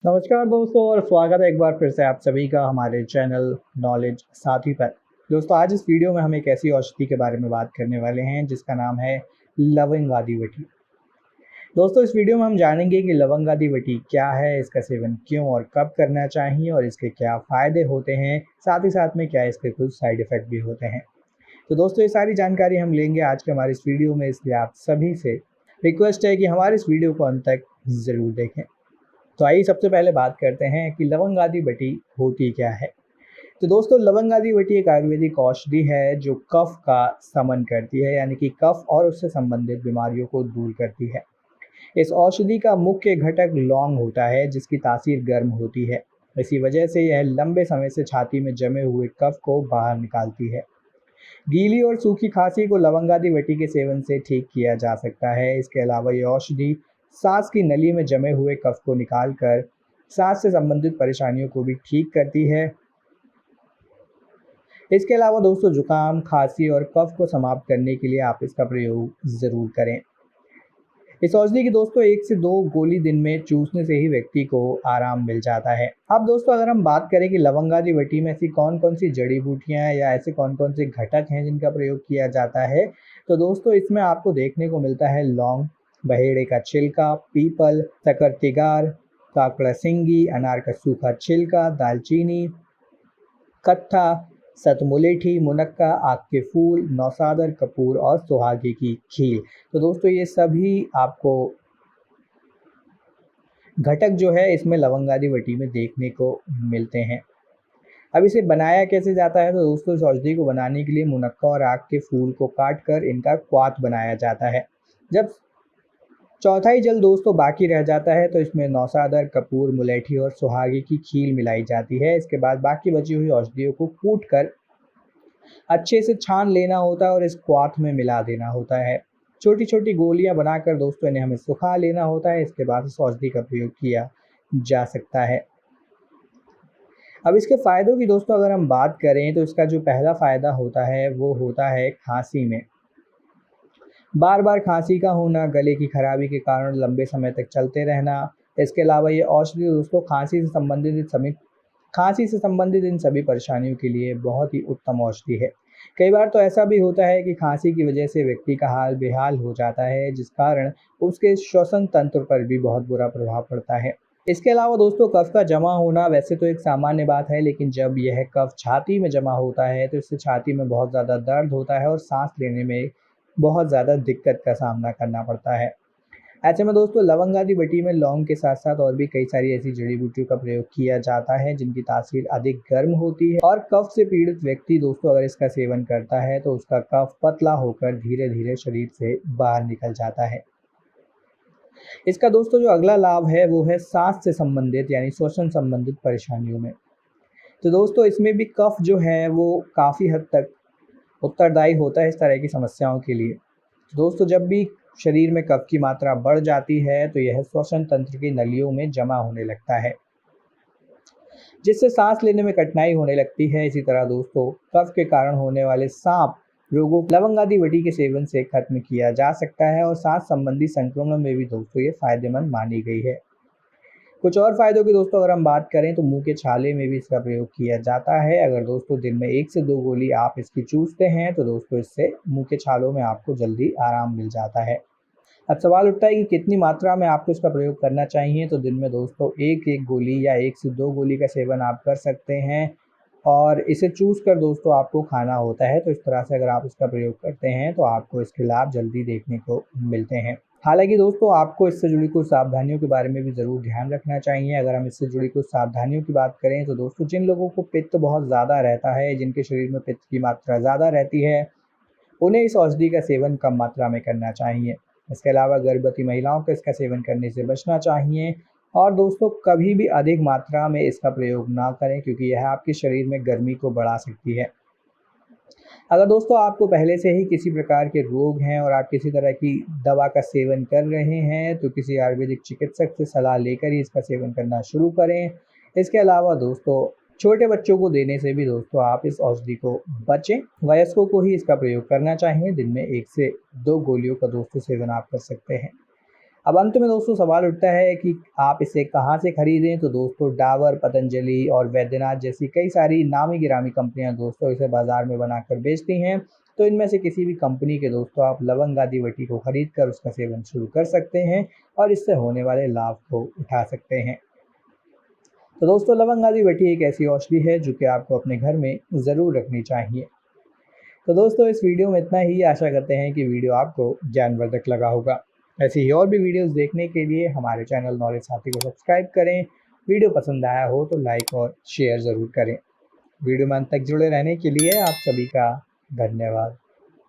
नमस्कार दोस्तों और स्वागत है एक बार फिर से आप सभी का हमारे चैनल नॉलेज साथी पर। दोस्तों आज इस वीडियो में हम एक ऐसी औषधि के बारे में बात करने वाले हैं जिसका नाम है लवंग आदिवटी। दोस्तों इस वीडियो में हम जानेंगे कि लवंग आदिवटी क्या है, इसका सेवन क्यों और कब करना चाहिए और इसके क्या फ़ायदे होते हैं, साथ ही साथ में क्या इसके कुछ साइड इफ़ेक्ट भी होते हैं। तो दोस्तों ये सारी जानकारी हम लेंगे आज के हमारे इस वीडियो में, इसलिए आप सभी से रिक्वेस्ट है कि हमारे इस वीडियो को अंत तक ज़रूर देखें। तो आइए सबसे पहले बात करते हैं कि लवंग आदिवटी होती क्या है। तो दोस्तों लवंग आदिवटी एक आयुर्वेदिक औषधि है जो कफ का शमन करती है, यानी कि कफ और उससे संबंधित बीमारियों को दूर करती है। इस औषधि का मुख्य घटक लौंग होता है जिसकी तासीर गर्म होती है। इसी वजह से यह लंबे समय से छाती में जमे हुए कफ को बाहर निकालती है। गीली और सूखी खांसी को लवंग आदिवटी के सेवन से ठीक किया जा सकता है। इसके अलावा ये औषधि सांस की नली में जमे हुए कफ को निकालकर सांस से संबंधित परेशानियों को भी ठीक करती है। इसके अलावा दोस्तों जुकाम, खांसी और कफ को समाप्त करने के लिए आप इसका प्रयोग ज़रूर करें। इस औषधि की दोस्तों 1 से 2 गोली दिन में चूसने से ही व्यक्ति को आराम मिल जाता है। अब दोस्तों अगर हम बात करें कि लवंग आदिवटी में ऐसी कौन-कौन सी जड़ी-बूटियाँ हैं या ऐसे कौन-कौन से घटक हैं जिनका प्रयोग किया जाता है, तो दोस्तों इसमें आपको देखने को मिलता है लौंग, बहेड़े का छिलका, पीपल, शकरतिगार, काकड़ा सिंगी, अनार का सूखा छिलका, दालचीनी, कत्था, सतमुलेठी, मुनक्का, आक के फूल, नौसादर, कपूर और सुहागे की खील। तो दोस्तों ये सभी आपको घटक जो है इसमें लवंग आदिवटी में देखने को मिलते हैं। अब इसे बनाया कैसे जाता है, तो दोस्तों इस औषधि को बनाने के लिए मुनक्का और आक के फूल को काट कर इनका क्वाथ बनाया जाता है। जब चौथाई जल दोस्तों बाकी रह जाता है तो इसमें नौसादर, कपूर, मुलेठी और सुहागे की खील मिलाई जाती है। इसके बाद बाकी बची हुई औषधियों को कूट कर अच्छे से छान लेना होता है और इस क्वाथ में मिला देना होता है। छोटी छोटी गोलियां बनाकर दोस्तों इन्हें हमें सुखा लेना होता है। इसके बाद इस औषधि का प्रयोग किया जा सकता है। अब इसके फ़ायदों की दोस्तों अगर हम बात करें तो इसका जो पहला फ़ायदा होता है वो होता है खांसी में। बार बार खांसी का होना, गले की खराबी के कारण लंबे समय तक चलते रहना। इसके अलावा ये औषधि दोस्तों खांसी से संबंधित इन सभी परेशानियों के लिए बहुत ही उत्तम औषधि है। कई बार तो ऐसा भी होता है कि खांसी की वजह से व्यक्ति का हाल बेहाल हो जाता है, जिस कारण उसके श्वसन तंत्र पर भी बहुत बुरा प्रभाव पड़ता है। इसके अलावा दोस्तों कफ का जमा होना वैसे तो एक सामान्य बात है, लेकिन जब यह कफ छाती में जमा होता है तो इससे छाती में बहुत ज़्यादा दर्द होता है और सांस लेने में बहुत ज़्यादा दिक्कत का सामना करना पड़ता है। ऐसे में दोस्तों लवंग आदिवटी में लौंग के साथ साथ और भी कई सारी ऐसी जड़ी बूटियों का प्रयोग किया जाता है जिनकी तासीर अधिक गर्म होती है और कफ से पीड़ित व्यक्ति दोस्तों अगर इसका सेवन करता है तो उसका कफ पतला होकर धीरे धीरे शरीर से बाहर निकल जाता है। इसका दोस्तों जो अगला लाभ है वो है सांस से संबंधित यानी श्वसन संबंधित परेशानियों में। तो दोस्तों इसमें भी कफ जो है वो काफ़ी हद तक उत्तरदायी होता है इस तरह की समस्याओं के लिए। दोस्तों जब भी शरीर में कफ की मात्रा बढ़ जाती है तो यह श्वसन तंत्र की नलियों में जमा होने लगता है, जिससे सांस लेने में कठिनाई होने लगती है। इसी तरह दोस्तों कफ के कारण होने वाले सांप रोगों को लवंग आदिवटी के सेवन से खत्म किया जा सकता है और सांस संबंधी संक्रमण में भी दोस्तों ये फायदेमंद मानी गई है। कुछ और फायदों की दोस्तों अगर हम बात करें तो मुंह के छाले में भी इसका प्रयोग किया जाता है। अगर दोस्तों दिन में 1 से 2 गोली आप इसकी चूसते हैं तो दोस्तों इससे मुंह के छालों में आपको जल्दी आराम मिल जाता है। अब सवाल उठता है कि कितनी मात्रा में आपको इसका प्रयोग करना चाहिए, तो दिन में दोस्तों 1-1 गोली या 1 से 2 गोली का सेवन आप कर सकते हैं और इसे चूस कर दोस्तों आपको खाना होता है। तो इस तरह से अगर आप इसका प्रयोग करते हैं तो आपको इसके लाभ जल्दी देखने को मिलते हैं। हालांकि दोस्तों आपको इससे जुड़ी कुछ सावधानियों के बारे में भी ज़रूर ध्यान रखना चाहिए। अगर हम इससे जुड़ी कुछ सावधानियों की बात करें तो दोस्तों जिन लोगों को पित्त बहुत ज़्यादा रहता है, जिनके शरीर में पित्त की मात्रा ज़्यादा रहती है, उन्हें इस औषधि का सेवन कम मात्रा में करना चाहिए। इसके अलावा गर्भवती महिलाओं को इसका सेवन करने से बचना चाहिए और दोस्तों कभी भी अधिक मात्रा में इसका प्रयोग ना करें, क्योंकि यह आपके शरीर में गर्मी को बढ़ा सकती है। अगर दोस्तों आपको पहले से ही किसी प्रकार के रोग हैं और आप किसी तरह की दवा का सेवन कर रहे हैं तो किसी आयुर्वेदिक चिकित्सक से सलाह लेकर ही इसका सेवन करना शुरू करें। इसके अलावा दोस्तों छोटे बच्चों को देने से भी दोस्तों आप इस औषधि को बचें। वयस्कों को ही इसका प्रयोग करना चाहिए। दिन में 1 से 2 गोलियों का दोस्तों सेवन आप कर सकते हैं। अब अंत में दोस्तों सवाल उठता है कि आप इसे कहाँ से खरीदें। तो दोस्तों डाबर, पतंजलि और वैद्यनाथ जैसी कई सारी नामी गिरामी कंपनियां दोस्तों इसे बाजार में बनाकर बेचती हैं। तो इनमें से किसी भी कंपनी के दोस्तों आप लवंग आदि वटी को खरीद कर उसका सेवन शुरू कर सकते हैं और इससे होने वाले लाभ को उठा सकते हैं। तो दोस्तों लवंग आदि वटी एक ऐसी औषधि है जो कि आपको अपने घर में ज़रूर रखनी चाहिए। तो दोस्तों इस वीडियो में इतना ही। आशा करते हैं कि वीडियो आपको ज्ञानवर्धक लगा होगा। ऐसी ही और भी वीडियोस देखने के लिए हमारे चैनल नॉलेज साथी को सब्सक्राइब करें। वीडियो पसंद आया हो तो लाइक और शेयर ज़रूर करें। वीडियो में अंत तक जुड़े रहने के लिए आप सभी का धन्यवाद।